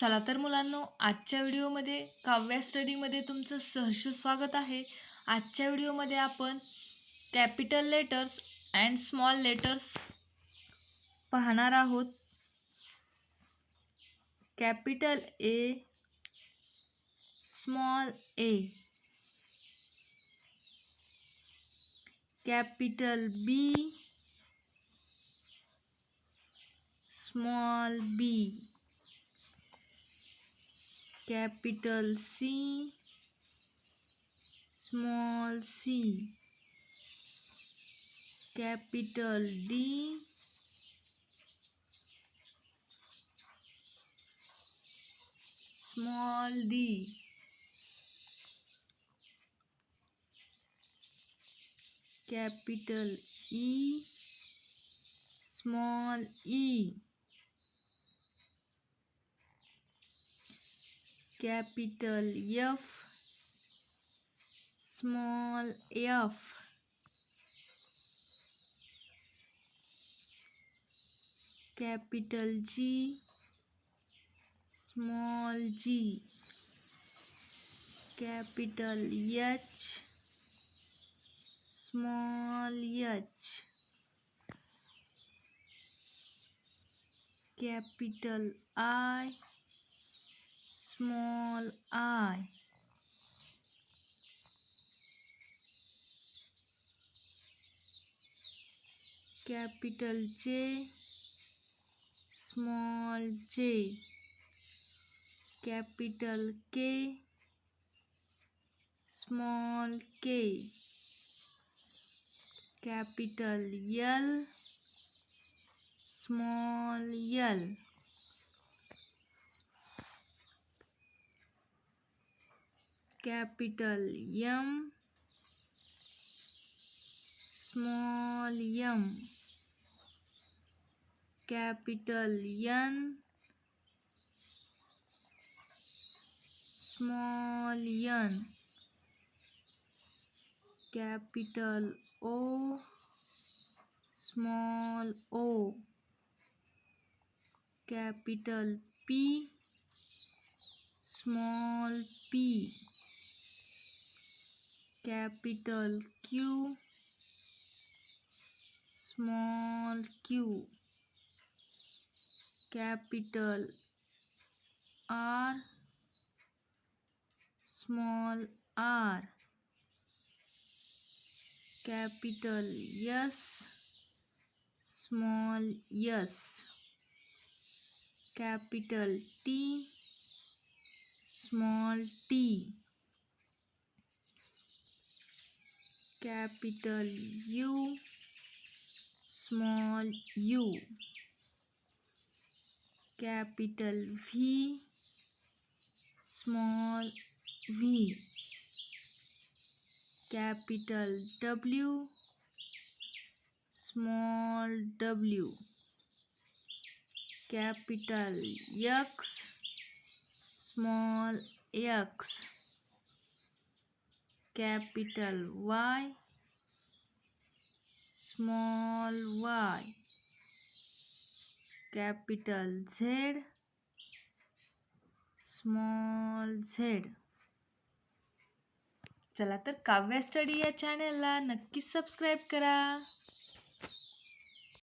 चला तर मुलांनो, आजच्या व्हिडिओमध्ये काव्या स्टडीमध्ये तुमचं सहर्ष स्वागत आहे. आजच्या व्हिडिओमध्ये आपण capital letters and small letters पाहणार आहोत. Capital A, small A, capital B, small B, capital C, small C, capital D, small D, capital E, small E, capital F, small F, capital G, small G, capital H, small H, capital I, small I, capital J, small J, capital K, small K, capital L, small L, capital M, small M, capital N, small N, capital O, small O, capital P, small P, capital Q, small Q, capital R, small R, capital S, small S, capital T, small T, capital U, small U, capital V, small V, capital W, small W, capital X, small X, capital Y, small Y, capital Z, small Z. चला तर Kavya study या चॅनलला नक्कीच subscribe करा.